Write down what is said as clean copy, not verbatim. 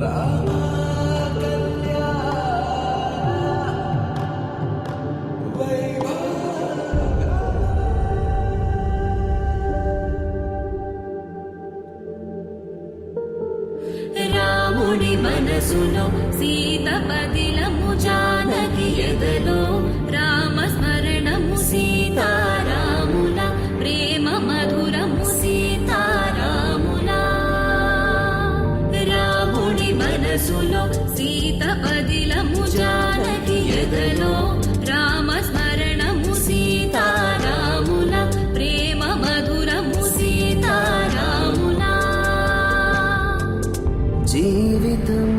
రామ రాముడి మనసులో సీత పదిలము, జానకి ఎదలో రామస్మరణము, సీతారాముల ప్రేమ మధురము, సీతారాముల. రాముడి మనసులో సీత పదిలము, జానకి ఎదలో రామస్మరణము, సీతారాముల ప్రేమ మధురము, సీతారాముల. జీవితం